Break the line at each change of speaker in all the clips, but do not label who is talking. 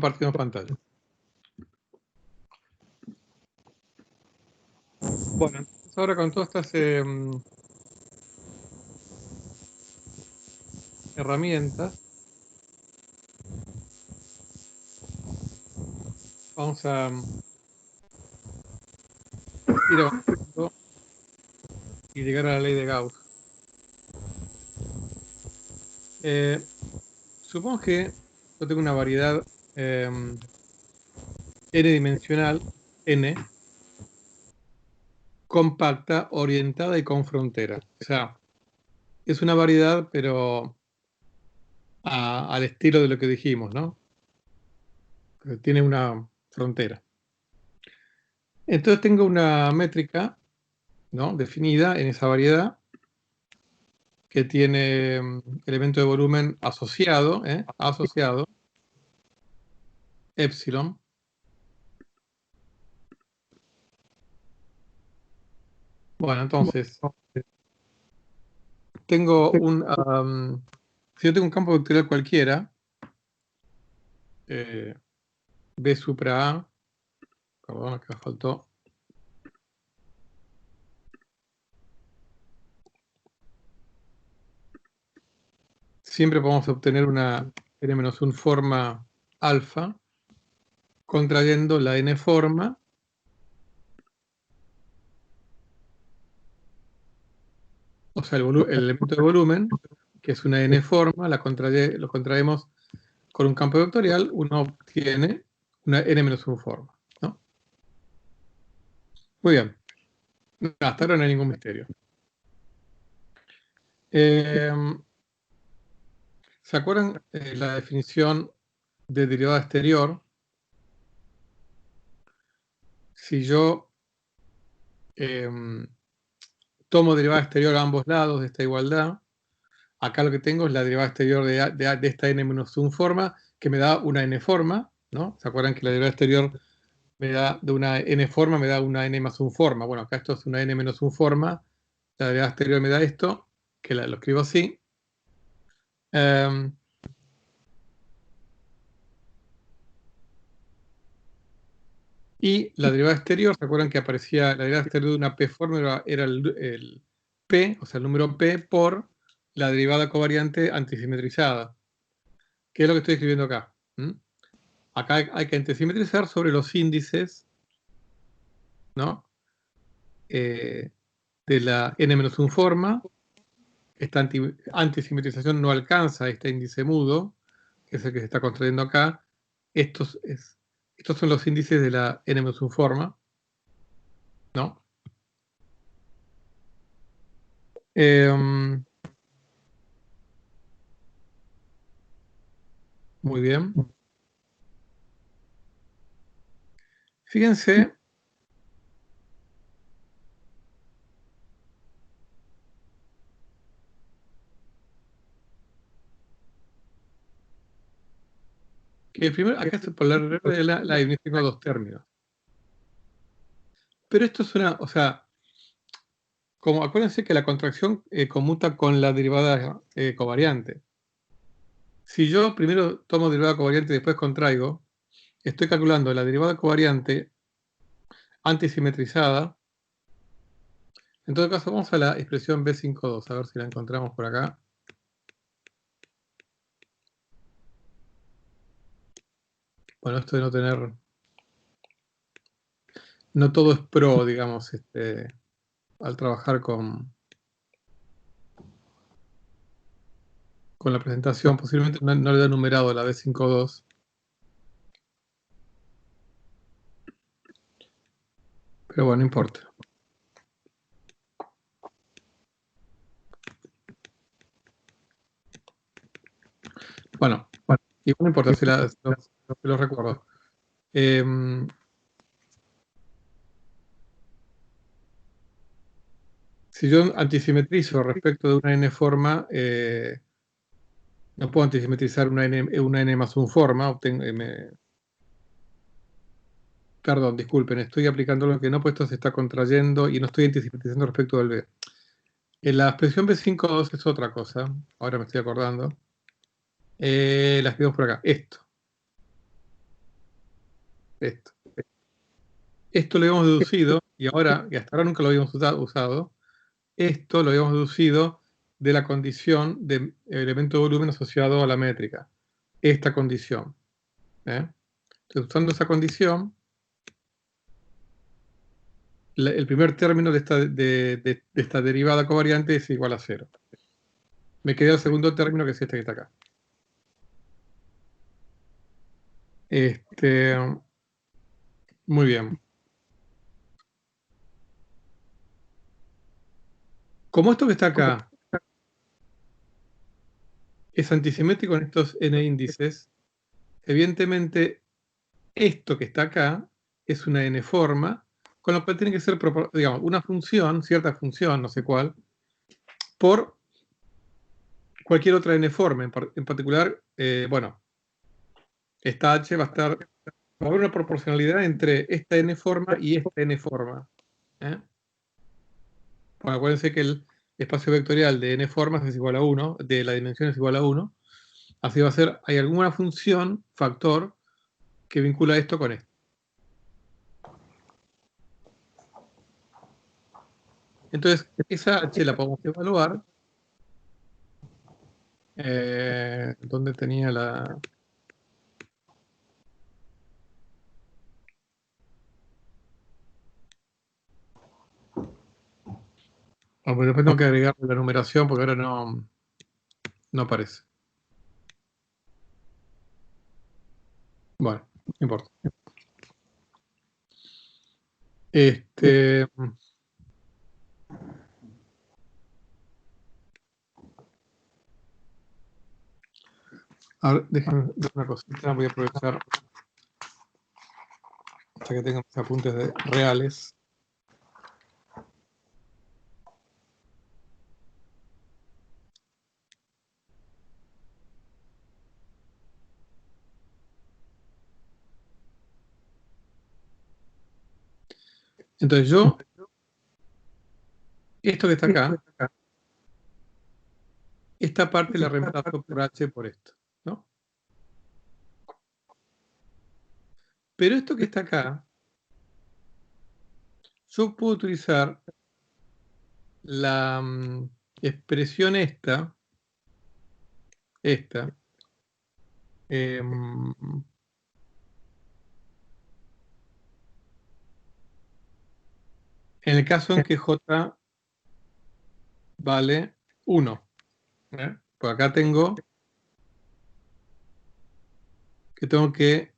compartimos pantalla. Bueno, entonces ahora con todas estas herramientas, vamos a ir avanzando y llegar a la ley de Gauss. Supongamos que yo tengo una variedad n-dimensional, n, compacta, orientada y con frontera. O sea, es una variedad, pero al estilo de lo que dijimos, ¿no? Tiene una frontera. Entonces tengo una métrica, ¿no?, definida en esa variedad, que tiene elemento de volumen asociado, asociado, epsilon. Bueno, entonces, tengo un, si yo tengo un campo vectorial cualquiera, B supra A, perdón, acá faltó. Siempre podemos obtener una n-1 forma alfa, contrayendo la n forma o sea, el elemento de volumen, que es una n forma, lo contraemos con un campo vectorial, uno obtiene una n-1 forma, ¿no? Muy bien. Hasta ahora no hay ningún misterio. ¿Se acuerdan la definición de derivada exterior? Si yo tomo derivada exterior a ambos lados de esta igualdad, acá lo que tengo es la derivada exterior de esta n-1 forma, que me da una n forma, ¿no? ¿Se acuerdan que la derivada exterior me da de una n forma, me da una n+1 forma? Bueno, acá esto es una n-1 forma, la derivada exterior me da esto, que lo escribo así. Y la derivada exterior, ¿se acuerdan que aparecía la derivada exterior de una p forma? Era el p, o sea, el número p por la derivada covariante antisimetrizada. ¿Qué es lo que estoy escribiendo acá? Acá hay que antisimetrizar sobre los índices, ¿no?, de la n-1 forma. Esta antisimetrización no alcanza este índice mudo, que es el que se está contrayendo acá. Estos son los índices de la n-1 forma, ¿no? Muy bien. Fíjense que primero, acá por la regla de la tengo dos términos. Pero esto es una, o sea, como acuérdense que la contracción conmuta con la derivada covariante. Si yo primero tomo derivada covariante y después contraigo, estoy calculando la derivada covariante antisimetrizada. En todo caso, vamos a la expresión B52, a ver si la encontramos por acá. Bueno, esto de no tener... No todo es pro, digamos, al trabajar con la presentación. Posiblemente no le da numerado la B52. Pero bueno, no importa. Bueno, igual no importa, si lo recuerdo. Si yo antisimetrizo respecto de una n forma, no puedo antisimetrizar una n+1 forma. Perdón, disculpen, estoy aplicando lo que no, pues esto se está contrayendo y no estoy antisimetrizando respecto del B. En la expresión B52 es otra cosa, ahora me estoy acordando. La escribimos por acá, esto. Esto. Esto lo habíamos deducido, y hasta ahora nunca lo habíamos usado, esto lo habíamos deducido de la condición de elemento de volumen asociado a la métrica. Esta condición. Entonces, usando esa condición, el primer término de esta derivada covariante es igual a 0. Me queda el segundo término, que es este que está acá. Muy bien. Como esto que está acá es antisimétrico en estos n índices, evidentemente esto que está acá es una n-forma, con lo cual tiene que ser, digamos, una función, cierta función, no sé cuál, por cualquier otra n-forma. En particular, bueno, esta h va a haber una proporcionalidad entre esta n-forma y esta n-forma. Bueno, acuérdense que el espacio vectorial de n-formas es igual a 1, de la dimensión es igual a 1. Así va a ser, hay alguna función, factor, que vincula esto con esto. Entonces, esa h la podemos evaluar. ¿Dónde tenía la...? Pues después tengo que agregar la numeración porque ahora no aparece. Bueno, no importa. A ver, déjenme ver una cosita, voy a aprovechar hasta que tenga mis apuntes reales. Entonces esto que está acá, esta parte la reemplazo por h por esto, ¿no? Pero esto que está acá, yo puedo utilizar la expresión esta, en el caso en que j vale 1. Pues acá tengo que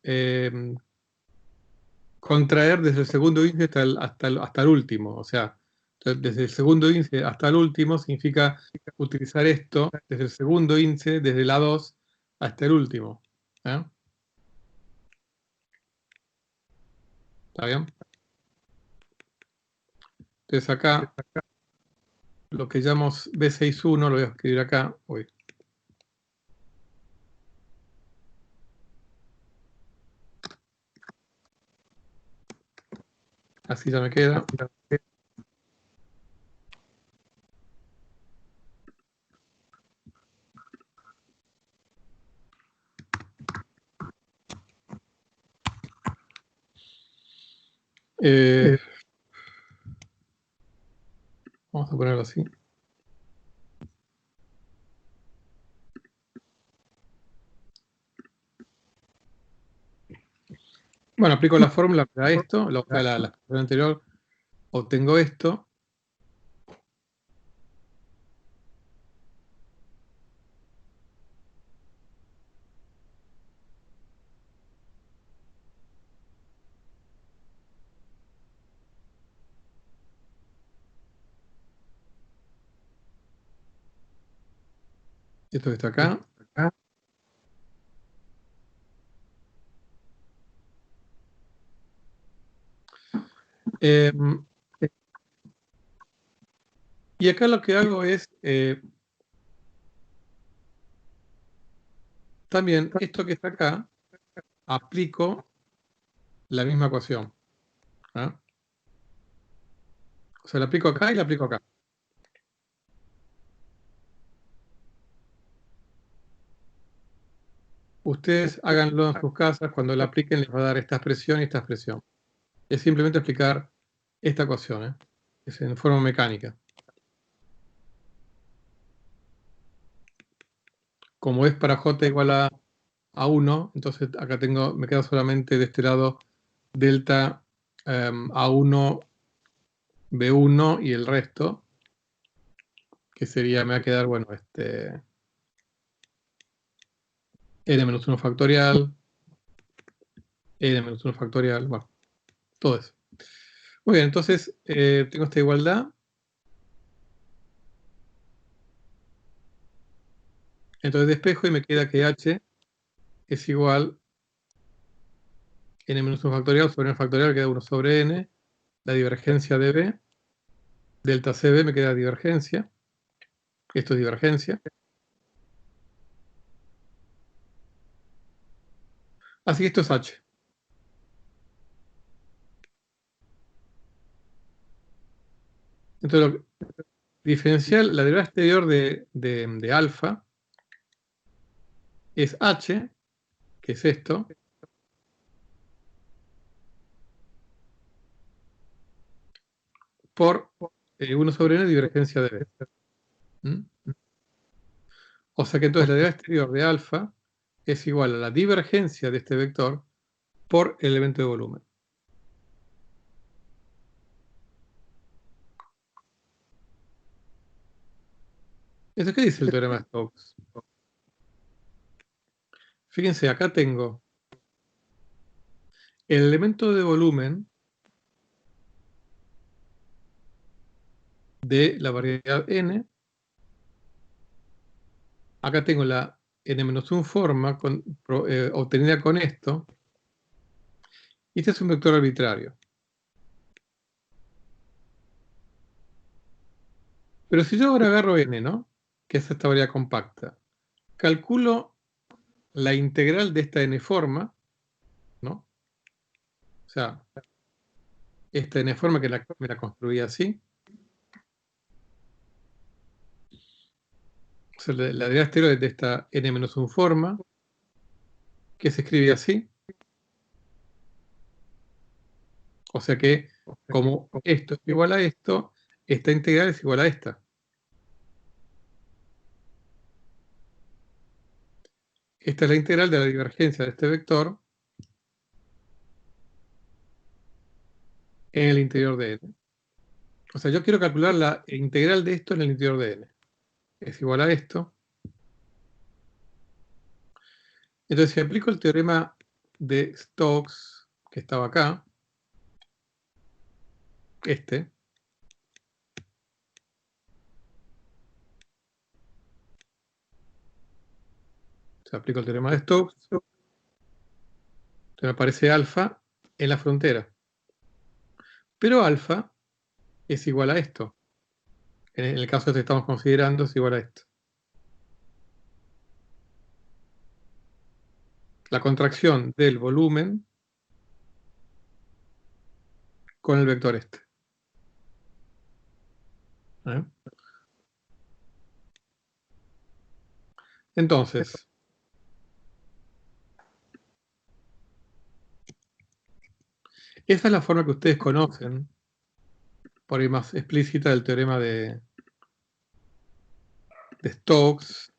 contraer desde el segundo índice hasta el último. O sea, desde el segundo índice hasta el último significa utilizar esto desde el segundo índice, desde la 2 hasta el último. ¿Está bien? Entonces acá, lo que llamamos B61, lo voy a escribir acá. Uy. Así ya me queda. Vamos a ponerlo así. Bueno, aplico la fórmula para esto, la expresión anterior, obtengo esto. Esto que está acá. Y acá lo que hago es, también esto que está acá, aplico la misma ecuación. O sea, la aplico acá y la aplico acá. ustedes háganlo en sus casas, cuando lo apliquen les va a dar esta expresión y esta expresión. Es simplemente explicar esta ecuación, ¿eh? Es en forma mecánica. Como es para j igual a 1, entonces acá me queda solamente de este lado delta A1, B1 y el resto, que sería, me va a quedar, bueno, n-1 factorial, n-1 factorial, bueno, todo eso. Muy bien, entonces tengo esta igualdad. Entonces despejo y me queda que h es igual n-1 factorial sobre n factorial, queda 1 sobre n, la divergencia de b, delta cb me queda divergencia, esto es divergencia. Así que esto es h. Entonces, diferencial, la derivada exterior de alfa es h, que es esto, por 1 sobre n divergencia de b. ¿Mm? O sea que entonces la derivada exterior de alfa es igual a la divergencia de este vector por el elemento de volumen. ¿Eso qué dice el teorema de Stokes? Fíjense, acá tengo el elemento de volumen de la variedad n. Acá tengo la n-1 forma obtenida con esto. Y este es un vector arbitrario. Pero si yo ahora agarro n, ¿no? Que es esta variedad compacta, calculo la integral de esta n forma, ¿no? O sea, esta n forma que me la construí así. O sea, la derivada exterior de esta n-1 forma, que se escribe así. O sea que, como esto es igual a esto, esta integral es igual a esta. Esta es la integral de la divergencia de este vector en el interior de n. O sea, yo quiero calcular la integral de esto en el interior de n. Es igual a esto. Entonces, si aplico el teorema de Stokes, que estaba acá, se aplico el teorema de Stokes, me aparece alfa en la frontera. Pero alfa es igual a esto. En el caso que estamos considerando es igual a esto. La contracción del volumen con el vector este. ¿Eh? Entonces, esa es la forma que ustedes conocen, por ahí más explícita, del teorema de Stokes.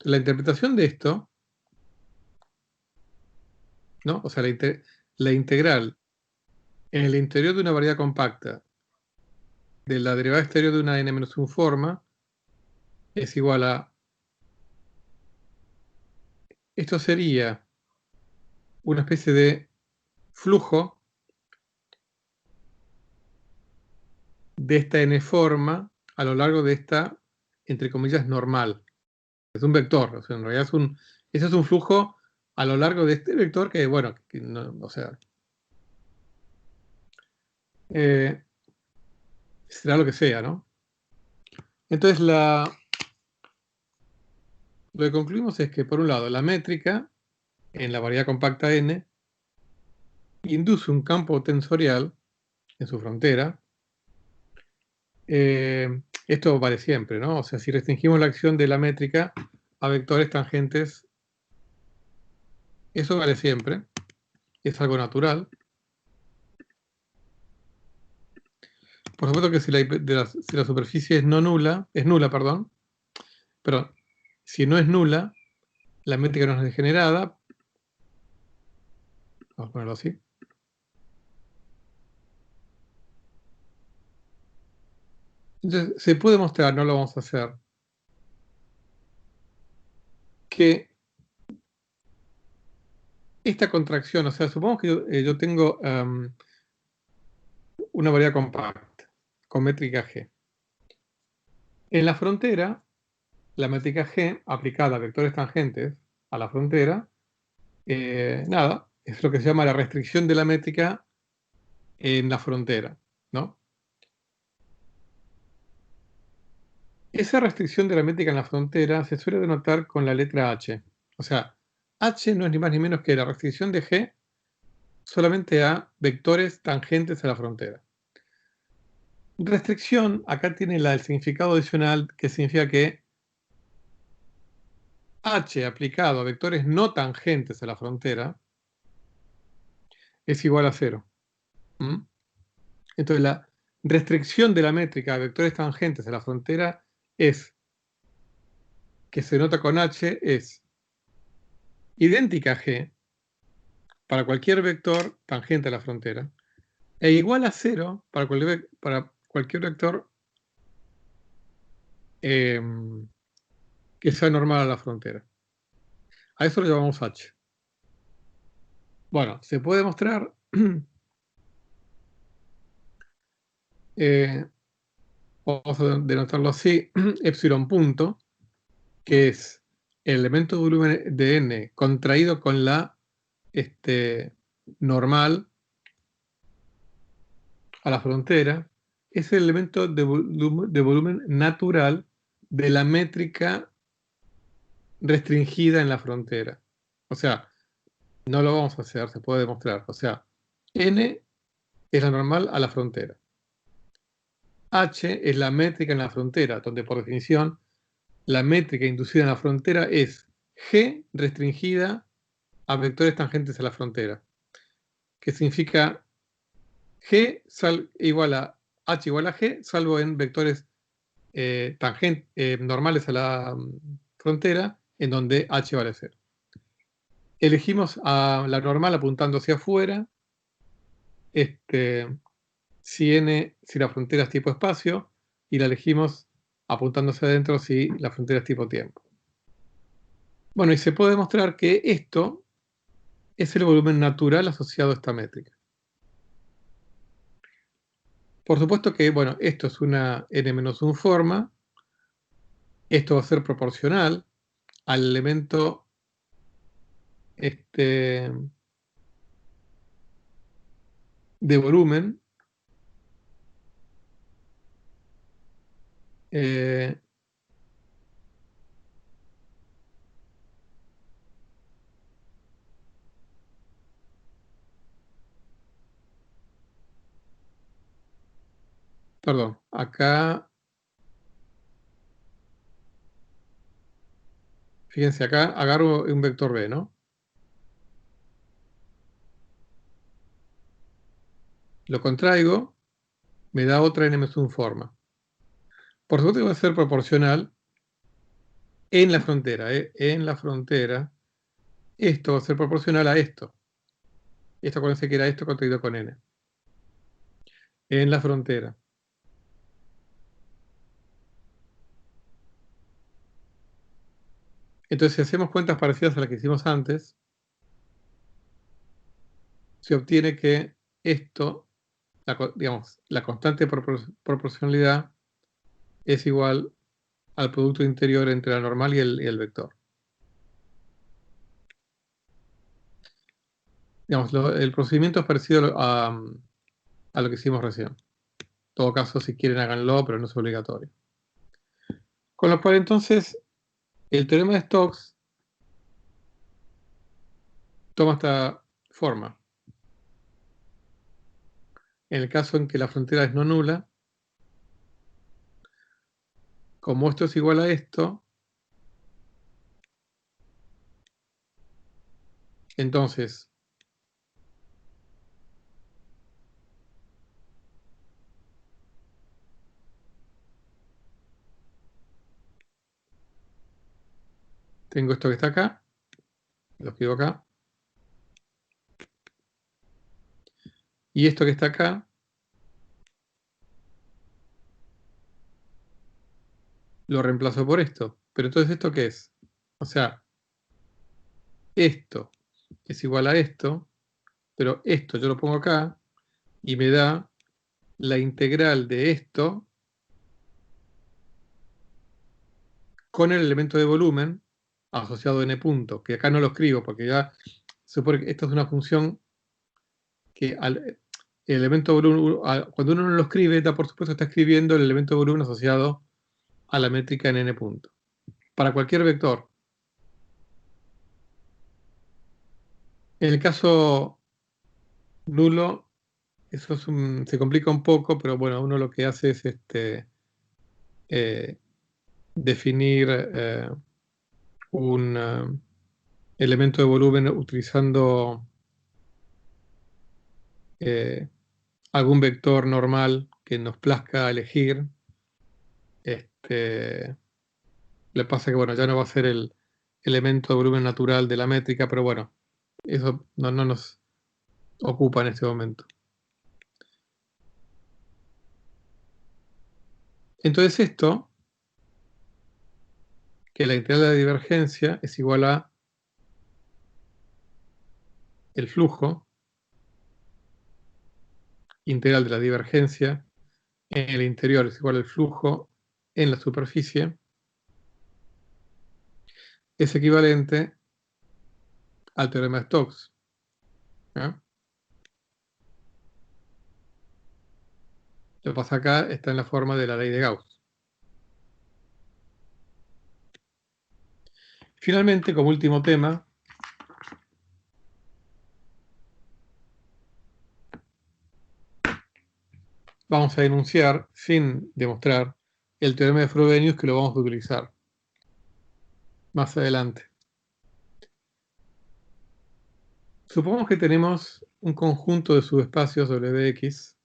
La interpretación de esto, ¿no? O sea, la integral en el interior de una variedad compacta de la derivada exterior de una n-1 forma es igual a... Esto sería una especie de flujo de esta n forma a lo largo de esta, entre comillas, normal. Es un vector, o sea, en realidad ese es un flujo a lo largo de este vector que, bueno, o sea, será lo que sea, ¿no? Entonces, lo que concluimos es que, por un lado, la métrica en la variedad compacta n induce un campo tensorial en su frontera Esto vale siempre, ¿no? O sea, si restringimos la acción de la métrica a vectores tangentes, eso vale siempre, es algo natural. Por supuesto que si la superficie es nula, perdón, pero si no es nula, la métrica no es degenerada. Vamos a ponerlo así. Entonces, se puede mostrar, no lo vamos a hacer, que esta contracción, o sea, supongamos que yo tengo una variedad compacta con métrica G. En la frontera, la métrica G aplicada a vectores tangentes a la frontera, nada, es lo que se llama la restricción de la métrica en la frontera, ¿no? Esa restricción de la métrica en la frontera se suele denotar con la letra H. O sea, H no es ni más ni menos que la restricción de G solamente a vectores tangentes a la frontera. Restricción, acá tiene el significado adicional, que significa que H aplicado a vectores no tangentes a la frontera es igual a 0. ¿Mm? Entonces, la restricción de la métrica a vectores tangentes a la frontera es, que se nota con H, es idéntica a G para cualquier vector tangente a la frontera e igual a 0 para cualquier vector que sea normal a la frontera. A eso lo llamamos H. Bueno, se puede demostrar, vamos a denotarlo así, epsilon punto, que es el elemento de volumen de n contraído con la normal a la frontera, es el elemento de volumen natural de la métrica restringida en la frontera. O sea, no lo vamos a hacer, se puede demostrar. O sea, n es la normal a la frontera. H es la métrica en la frontera, donde por definición la métrica inducida en la frontera es G restringida a vectores tangentes a la frontera, que significa G igual a H igual a G, salvo en vectores normales a la frontera, en donde H vale 0. Elegimos a la normal apuntando hacia afuera, si la frontera es tipo espacio, y la elegimos apuntando hacia adentro si la frontera es tipo tiempo. Bueno, y se puede demostrar que esto es el volumen natural asociado a esta métrica. Por supuesto que, bueno, esto es una n-1 forma, esto va a ser proporcional al elemento de volumen, perdón, acá, fíjense, acá agarro un vector B, ¿no? Lo contraigo, me da otra n-1 forma. Por supuesto que va a ser proporcional en la frontera, en la frontera, esto va a ser proporcional a esto. Esto acuérdense que era esto contraído con n. En la frontera. Entonces, si hacemos cuentas parecidas a las que hicimos antes, se obtiene que esto, digamos, la constante proporcionalidad es igual al producto interior entre la normal y el vector. Digamos, el procedimiento es parecido a lo que hicimos recién. En todo caso, si quieren háganlo, pero no es obligatorio. Con lo cual, entonces, el teorema de Stokes toma esta forma. En el caso en que la frontera es no nula, como esto es igual a esto, entonces tengo esto que está acá, lo escribo acá, y esto que está acá, lo reemplazo por esto. Pero entonces, ¿esto qué es? O sea, esto es igual a esto, pero esto yo lo pongo acá, y me da la integral de esto con el elemento de volumen asociado a n punto, que acá no lo escribo, porque ya supone que esto es una función que el elemento de volumen, cuando uno no lo escribe, da por supuesto está escribiendo el elemento de volumen asociado a la métrica en n punto. Para cualquier vector. En el caso nulo, eso se complica un poco, pero bueno, uno lo que hace es definir un elemento de volumen utilizando algún vector normal que nos plazca elegir. Le pasa que bueno, ya no va a ser el elemento de volumen natural de la métrica, pero bueno, eso no nos ocupa en este momento. Entonces esto, que la integral de la divergencia es igual a el flujo integral de la divergencia en el interior es igual al flujo en la superficie, es equivalente al teorema de Stokes. ¿Ya? Lo que pasa acá está en la forma de la ley de Gauss. Finalmente, como último tema, vamos a enunciar, sin demostrar, el teorema de Frobenius, que lo vamos a utilizar más adelante. Supongamos que tenemos un conjunto de subespacios Wx,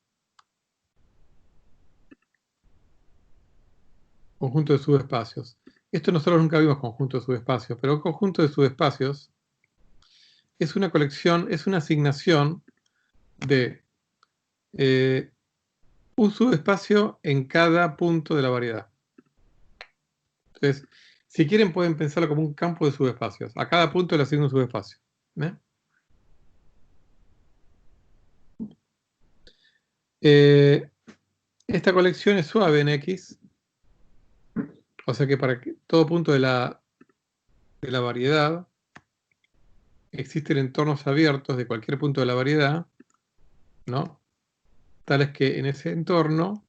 conjunto de subespacios. Esto nosotros nunca vimos conjunto de subespacios, pero un conjunto de subespacios es una colección, es una asignación de un subespacio en cada punto de la variedad. Entonces, si quieren pueden pensarlo como un campo de subespacios. A cada punto le asigno un subespacio. Esta colección es suave en X, o sea que para todo punto de la variedad existen entornos abiertos de cualquier punto de la variedad, ¿no? Tales que en ese entorno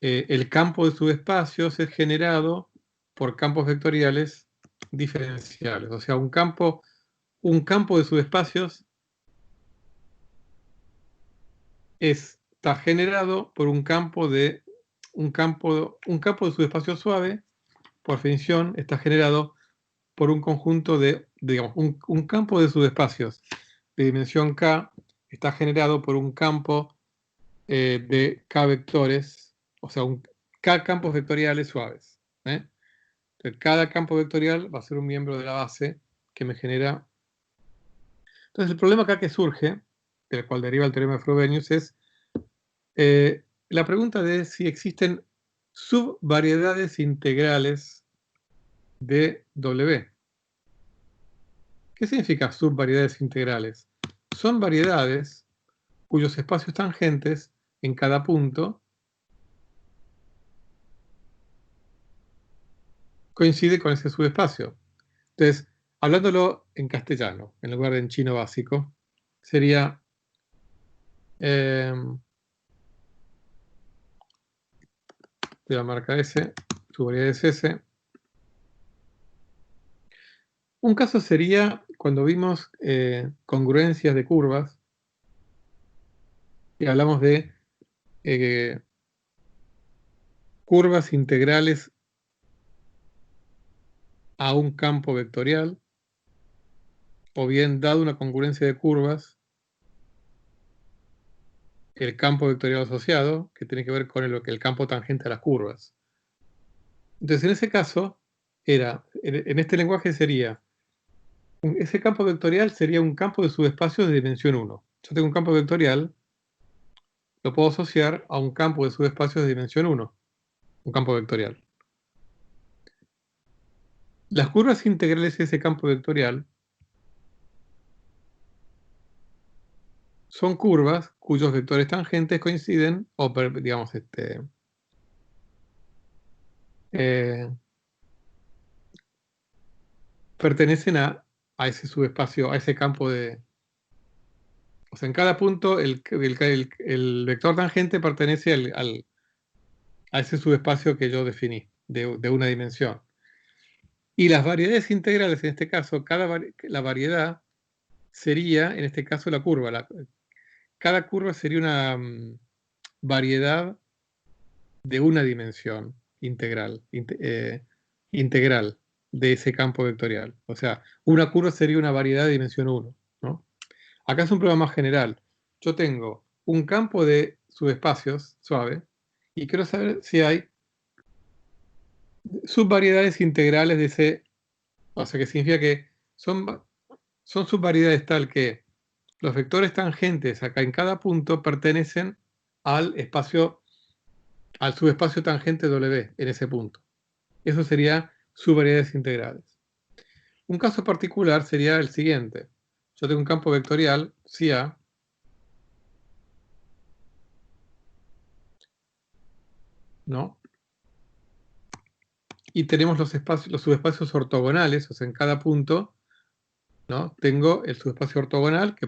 el campo de subespacios es generado por campos vectoriales diferenciales. O sea, un campo de subespacios está generado por un campo de subespacio suave, por definición, está generado por un conjunto de, digamos, un campo de subespacios de dimensión k está generado por un campo de k vectores, o sea, k campos vectoriales suaves. Entonces, cada campo vectorial va a ser un miembro de la base que me genera. Entonces, el problema acá que surge, del cual deriva el teorema de Frobenius, es la pregunta de si existen subvariedades integrales de W. ¿Qué significa subvariedades integrales? Son variedades cuyos espacios tangentes en cada punto coincide con ese subespacio. Entonces, hablándolo en castellano, en lugar de en chino básico, sería voy a marcar S, su variedad es S. Un caso sería cuando vimos congruencias de curvas y hablamos de curvas integrales a un campo vectorial, o bien, dado una concurrencia de curvas, el campo vectorial asociado, que tiene que ver con el campo tangente a las curvas. Entonces, en ese caso, en este lenguaje sería, ese campo vectorial sería un campo de subespacios de dimensión 1. Yo tengo un campo vectorial, lo puedo asociar a un campo de subespacios de dimensión 1, un campo vectorial. Las curvas integrales de ese campo vectorial son curvas cuyos vectores tangentes coinciden, o digamos, pertenecen a ese subespacio, a ese campo de... O sea, en cada punto el vector tangente pertenece a ese subespacio que yo definí, de una dimensión. Y las variedades integrales, en este caso, la variedad sería, en este caso, la curva. Cada curva sería una variedad de una dimensión integral, integral de ese campo vectorial. O sea, una curva sería una variedad de dimensión 1, ¿no? Acá es un problema más general. Yo tengo un campo de subespacios suave y quiero saber si hay subvariedades integrales de ese, o sea, que significa que son subvariedades tal que los vectores tangentes acá en cada punto pertenecen al subespacio tangente W en ese punto. Eso sería subvariedades integrales. Un caso particular sería el siguiente. Yo tengo un campo vectorial, A, ¿no? Y tenemos los subespacios ortogonales, o sea, en cada punto, ¿no? Tengo el subespacio ortogonal, que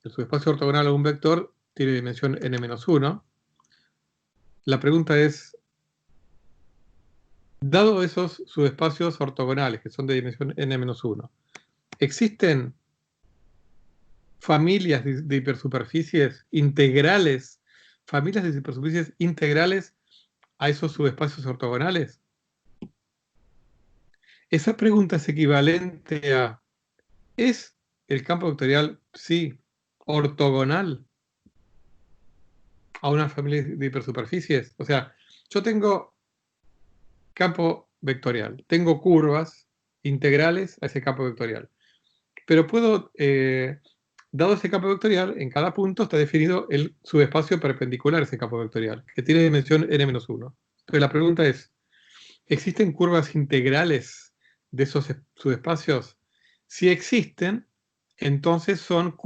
el subespacio ortogonal a un vector tiene dimensión n-1. La pregunta es, dado esos subespacios ortogonales, que son de dimensión n-1, ¿existen familias de hipersuperficies integrales, familias de hipersuperficies integrales a esos subespacios ortogonales? Esa pregunta es equivalente a, ¿es el campo vectorial psi ortogonal a una familia de hipersuperficies? O sea, yo tengo campo vectorial, tengo curvas integrales a ese campo vectorial, pero puedo, dado ese campo vectorial, en cada punto está definido el subespacio perpendicular a ese campo vectorial, que tiene dimensión n-1. Entonces la pregunta es, ¿existen curvas integrales de esos subespacios? Si existen, entonces son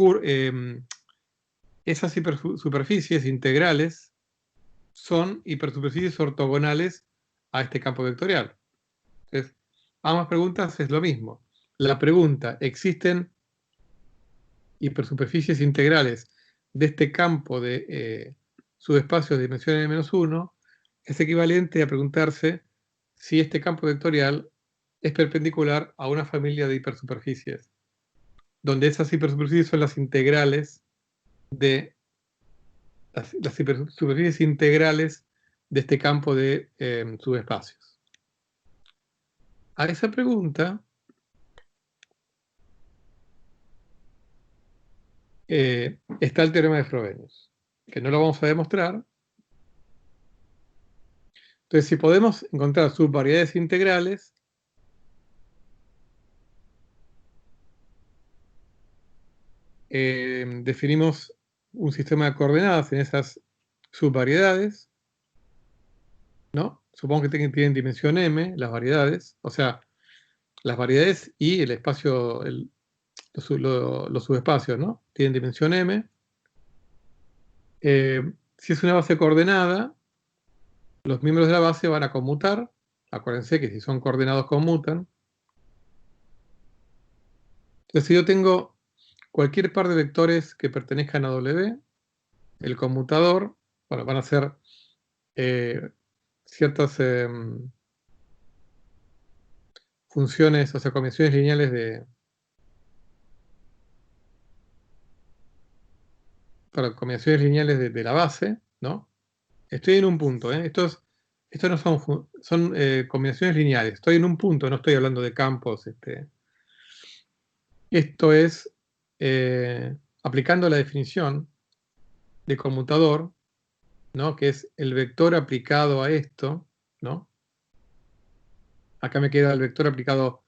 esas superficies integrales son hipersuperficies ortogonales a este campo vectorial. Entonces, ambas preguntas es lo mismo. La pregunta, ¿existen hipersuperficies integrales de este campo de subespacios de dimensión n-1? Es equivalente a preguntarse si este campo vectorial es perpendicular a una familia de hipersuperficies, donde esas hipersuperficies son las integrales de las superficies integrales de este campo de subespacios. A esa pregunta está el teorema de Frobenius, que no lo vamos a demostrar. Entonces, si podemos encontrar subvariedades integrales, definimos un sistema de coordenadas en esas subvariedades, ¿no? Supongo que tienen dimensión m, las variedades, o sea, las variedades y el espacio, los subespacios, ¿no? Tienen dimensión m. Si es una base coordenada, los miembros de la base van a conmutar. Acuérdense que si son coordenados conmutan. Entonces, si yo tengo cualquier par de vectores que pertenezcan a W, el conmutador, bueno, van a ser ciertas funciones, o sea, combinaciones lineales combinaciones lineales de la base, ¿no? Estoy en un punto, ¿eh? Estos no son combinaciones lineales. Estoy en un punto, no estoy hablando de campos. Esto es aplicando la definición de conmutador, ¿no? Que es el vector aplicado a esto, ¿no? Acá me queda el vector aplicado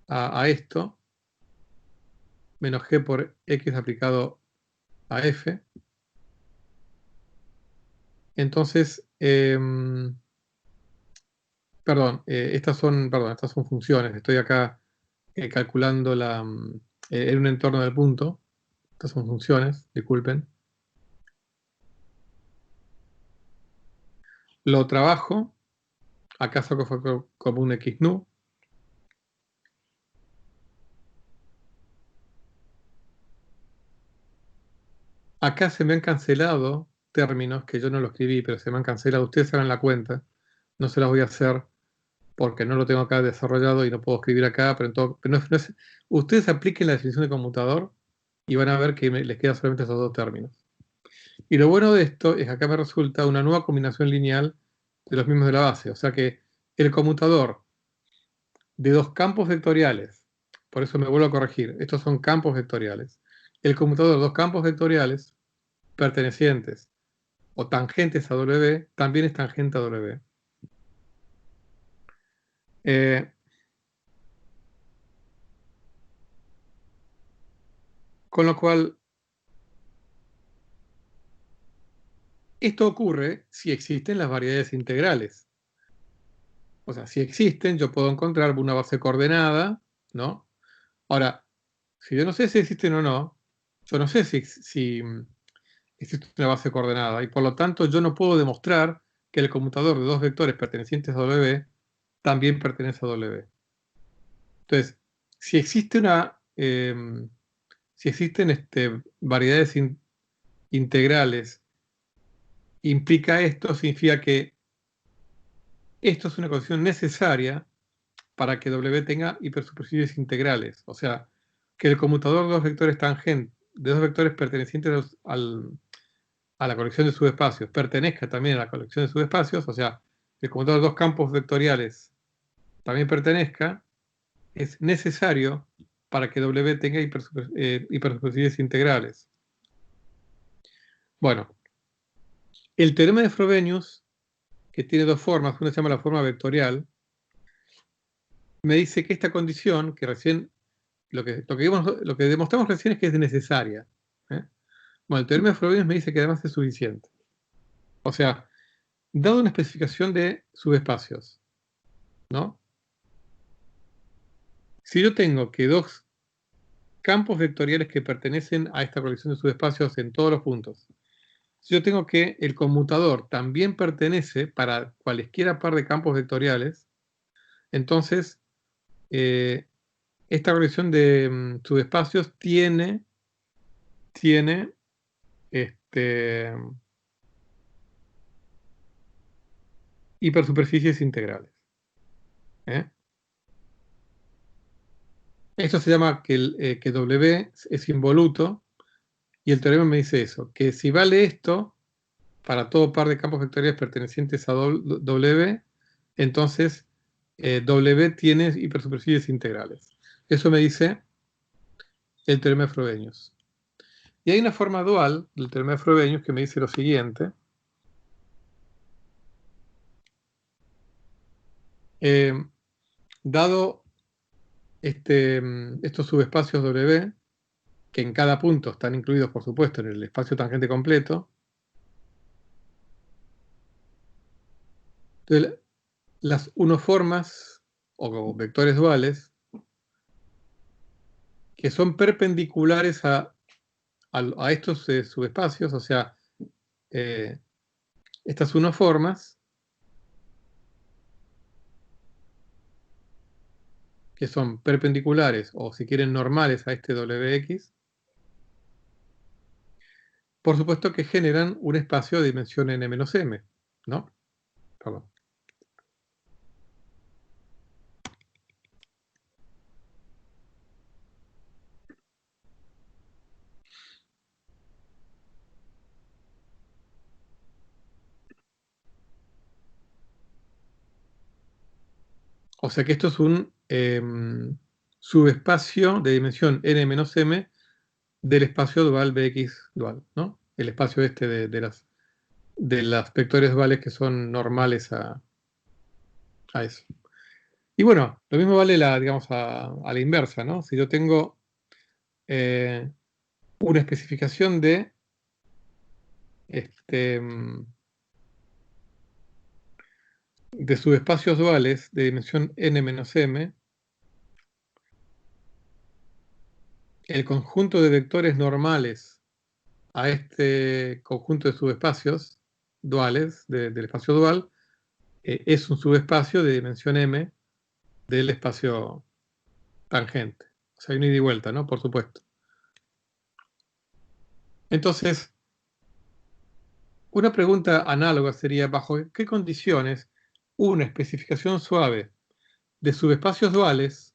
a esto, menos g por x aplicado a f. Entonces, estas son funciones. Estoy acá calculando en un entorno del punto. Estas son funciones, disculpen. Lo trabajo. Acá saco como un xnu. Acá se me han cancelado términos que yo no lo escribí, pero se me han cancelado. Ustedes hagan la cuenta. No se las voy a hacer porque no lo tengo acá desarrollado y no puedo escribir acá. Pero ustedes apliquen la definición de conmutador y van a ver que les quedan solamente esos dos términos. Y lo bueno de esto es que acá me resulta una nueva combinación lineal de los mismos de la base. O sea que el conmutador de dos campos vectoriales, por eso me vuelvo a corregir, estos son campos vectoriales. El conmutador de dos campos vectoriales pertenecientes o tangentes a W también es tangente a W. Con lo cual, esto ocurre si existen las variedades integrales. O sea, si existen, yo puedo encontrar una base coordenada, ¿no? Ahora, si yo no sé si existen o no, yo no sé si existe una base coordenada y por lo tanto yo no puedo demostrar que el conmutador de dos vectores pertenecientes a W también pertenece a W. Entonces, si existe si existen variedades integrales, significa que esto es una condición necesaria para que W tenga hipersuperficies integrales. O sea, que el conmutador de dos vectores de dos vectores pertenecientes a la colección de subespacios pertenezca también a la colección de subespacios, o sea, que el conmutador de dos campos vectoriales también pertenezca, es necesario para que W tenga hipersuperficies integrales. Bueno, el teorema de Frobenius, que tiene dos formas, una se llama la forma vectorial, me dice que esta condición, que recién, lo que demostramos recién es que es necesaria. ¿eh? Bueno, el teorema de Frobenius me dice que además es suficiente. O sea, dado una especificación de subespacios, ¿no? Si yo tengo que dos campos vectoriales que pertenecen a esta colección de subespacios en todos los puntos, si yo tengo que el conmutador también pertenece para cualesquiera par de campos vectoriales, entonces esta colección de subespacios tiene este, hipersuperficies integrales. ¿eh? Esto se llama que W es involuto y el teorema me dice eso, que si vale esto para todo par de campos vectoriales pertenecientes a W, entonces W tiene hipersuperficies integrales. Eso me dice el teorema de Frobenius. Y hay una forma dual del teorema de Frobenius que me dice lo siguiente. Dado estos subespacios W, que en cada punto están incluidos, por supuesto, en el espacio tangente completo, entonces, las unoformas o vectores duales que son perpendiculares a estos subespacios, o sea, estas unoformas, que son perpendiculares o si quieren normales a este Wx, por supuesto que generan un espacio de dimensión n-m, ¿no? Perdón. O sea que esto es un subespacio de dimensión n-m del espacio dual Bx dual, ¿no? El espacio este de las vectores duales que son normales a eso. Y bueno, lo mismo vale digamos, a la inversa, ¿no? Si yo tengo una especificación de subespacios duales de dimensión n-m, el conjunto de vectores normales a este conjunto de subespacios duales del espacio dual es un subespacio de dimensión m del espacio tangente. O sea, hay una ida y vuelta, ¿no? Por supuesto. Entonces, una pregunta análoga sería, ¿bajo qué condiciones una especificación suave de subespacios duales,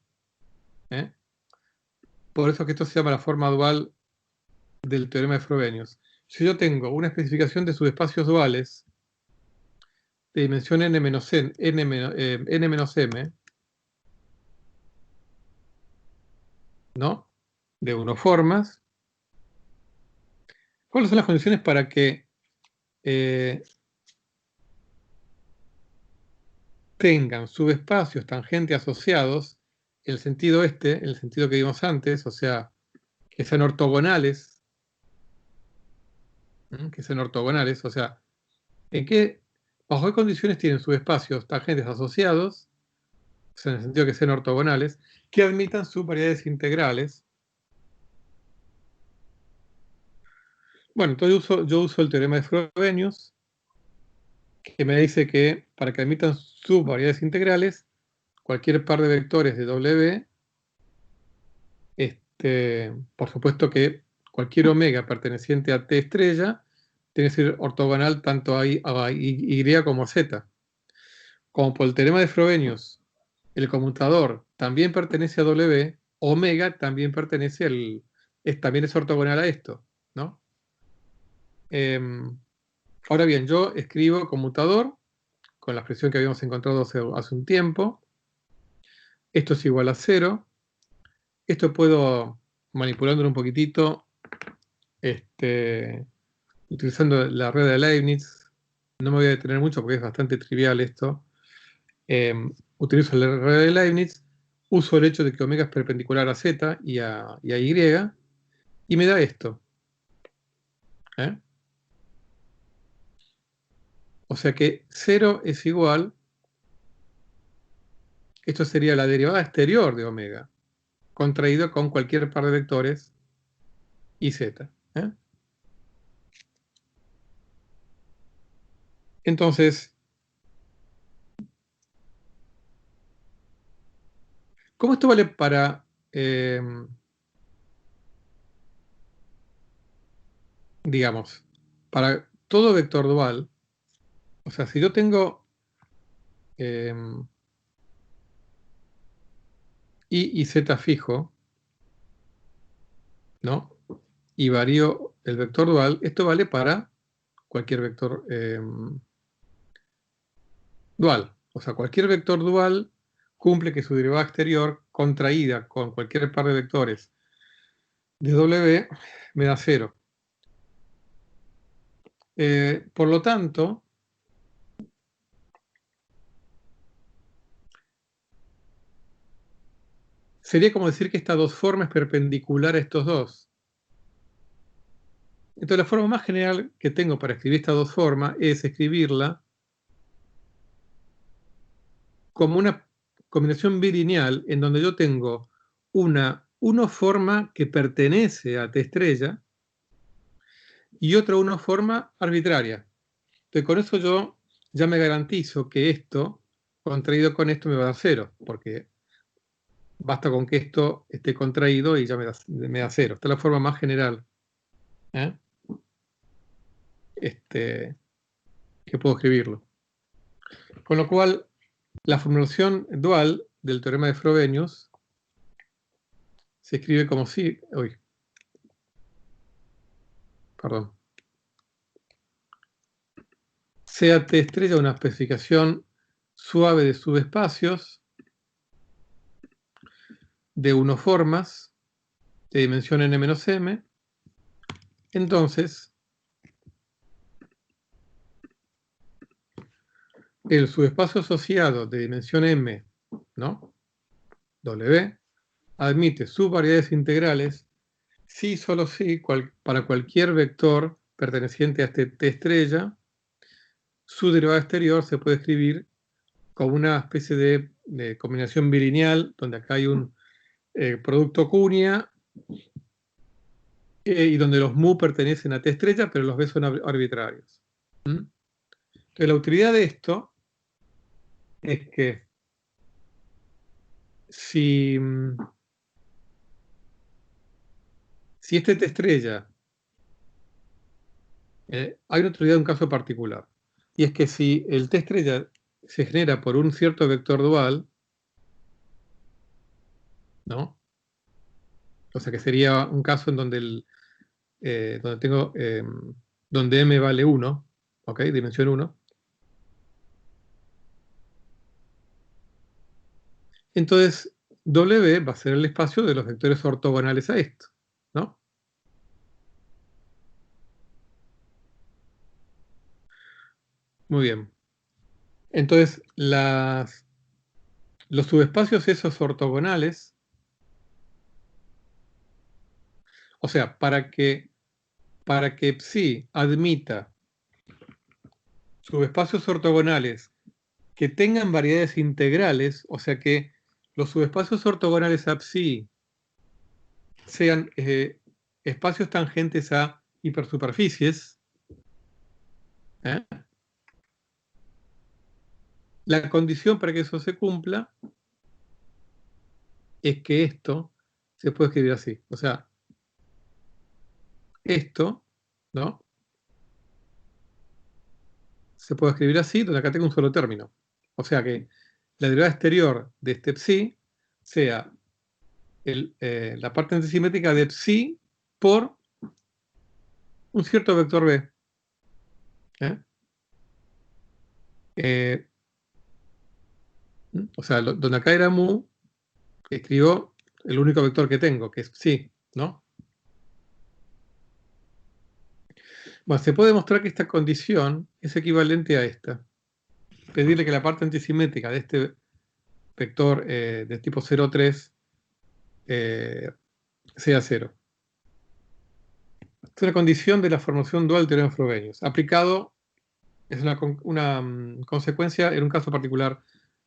por eso que esto se llama la forma dual del teorema de Frobenius? Si yo tengo una especificación de subespacios duales de dimensión n-m, ¿no? De unoformas, ¿cuáles son las condiciones para que tengan subespacios tangentes asociados en el sentido en el sentido que vimos antes, o sea, que sean ortogonales, o sea, bajo qué condiciones tienen subespacios tangentes asociados, o sea, en el sentido que sean ortogonales, que admitan subvariedades integrales? Bueno, entonces yo uso el teorema de Frobenius, que me dice que para que admitan subvariedades integrales, cualquier par de vectores de W, por supuesto que cualquier omega perteneciente a T estrella tiene que ser ortogonal tanto a Y como a Z. Como por el teorema de Frobenius, el conmutador también pertenece a W, omega también también es ortogonal a esto, ¿no? Ahora bien, yo escribo conmutador con la expresión que habíamos encontrado hace un tiempo. Esto es igual a 0. Esto puedo, manipulándolo un poquitito, utilizando la regla de Leibniz. No me voy a detener mucho porque es bastante trivial esto. Utilizo la regla de Leibniz, uso el hecho de que omega es perpendicular a z y a y, y me da esto. O sea que 0 es igual, esto sería la derivada exterior de omega, contraído con cualquier par de vectores y z. Entonces, ¿cómo esto vale para digamos, para todo vector dual? O sea, si yo tengo y z fijo, ¿no? Y varío el vector dual, esto vale para cualquier vector dual. O sea, cualquier vector dual cumple que su derivada exterior contraída con cualquier par de vectores de W me da 0. Por lo tanto, sería como decir que esta dos formas es perpendicular a estos dos. Entonces, la forma más general que tengo para escribir esta dos formas es escribirla como una combinación bilineal en donde yo tengo una forma que pertenece a T estrella y otra forma arbitraria. Entonces, con eso yo ya me garantizo que esto, contraído con esto, me va a dar 0, porque basta con que esto esté contraído y ya me da 0. Esta es la forma más general que puedo escribirlo. Con lo cual, la formulación dual del teorema de Frobenius se escribe como si... Perdón. Sea T estrella una especificación suave de subespacios de unoformas de dimensión n-m, entonces el subespacio asociado de dimensión m, ¿no? W, admite subvariedades integrales si, solo si, para cualquier vector perteneciente a este T estrella, su derivada exterior se puede escribir como una especie de combinación bilineal, donde acá hay un producto cuña y donde los mu pertenecen a T estrella, pero los B son arbitrarios. Entonces, la utilidad de esto es que si este T estrella, hay una utilidad de un caso particular, y es que si el T estrella se genera por un cierto vector dual, ¿no? O sea que sería un caso en donde donde m vale 1, ¿ok? Dimensión 1. Entonces, W va a ser el espacio de los vectores ortogonales a esto, ¿no? Muy bien. Entonces, los subespacios esos ortogonales, o sea, para que psi admita subespacios ortogonales que tengan variedades integrales, o sea que los subespacios ortogonales a psi sean espacios tangentes a hipersuperficies, ¿eh? La condición para que eso se cumpla es que esto se puede escribir así. O sea, esto, ¿no? Se puede escribir así, donde acá tengo un solo término. O sea que la derivada exterior de este psi sea la parte antisimétrica de psi por un cierto vector b. ¿Eh? Eh, o sea, donde acá era mu, escribo el único vector que tengo, que es psi, ¿no? Bueno, se puede demostrar que esta condición es equivalente a esta. Pedirle que la parte antisimétrica de este vector de tipo 0,3 sea 0. Es una condición de la formación dual del teorema de Frobenius. Aplicado, es una consecuencia en un caso particular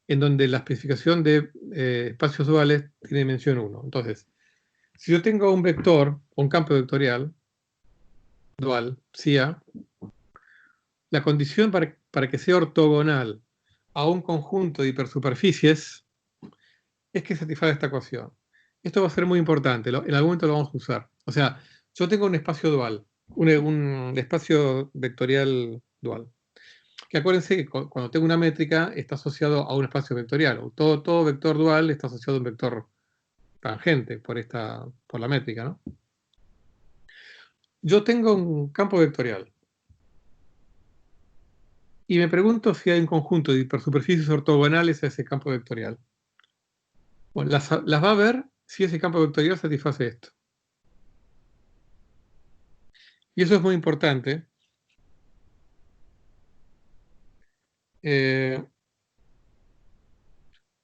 en donde la especificación de espacios duales tiene dimensión 1. Entonces, si yo tengo un vector, un campo vectorial dual, psi A, la condición para que sea ortogonal a un conjunto de hipersuperficies es que satisfaga esta ecuación. Esto va a ser muy importante, en algún momento lo vamos a usar. O sea, yo tengo un espacio dual, un espacio vectorial dual. Que acuérdense que cuando tengo una métrica está asociado a un espacio vectorial. Todo vector dual está asociado a un vector tangente por la métrica, ¿no? Yo tengo un campo vectorial y me pregunto si hay un conjunto de hipersuperficies ortogonales a ese campo vectorial. Bueno, las va a ver si ese campo vectorial satisface esto. Y eso es muy importante.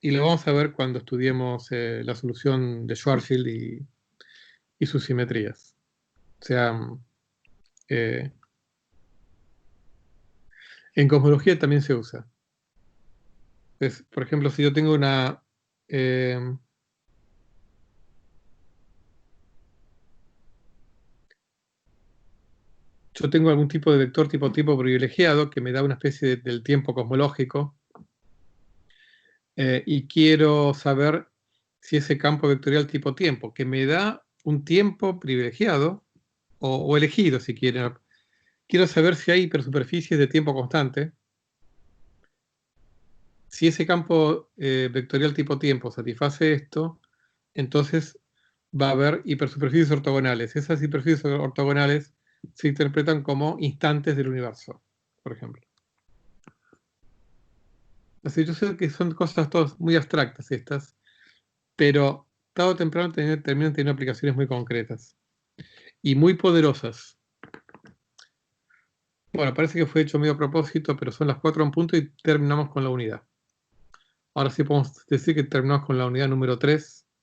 Y lo vamos a ver cuando estudiemos la solución de Schwarzschild y sus simetrías. O sea, en cosmología también se usa. Entonces, por ejemplo, si yo tengo yo tengo algún tipo de vector tipo privilegiado que me da una especie del tiempo cosmológico y quiero saber si ese campo vectorial tipo tiempo, que me da un tiempo privilegiado o elegido, si quieren, quiero saber si hay hipersuperficies de tiempo constante. Si ese campo vectorial tipo tiempo satisface esto, entonces va a haber hipersuperficies ortogonales. Esas hipersuperficies ortogonales se interpretan como instantes del universo, por ejemplo. Así yo sé que son cosas todas muy abstractas estas, pero tarde o temprano terminan teniendo aplicaciones muy concretas y muy poderosas. Bueno, parece que fue hecho medio a propósito, pero son las 4 en punto y terminamos con la unidad. Ahora sí podemos decir que terminamos con la unidad número 3.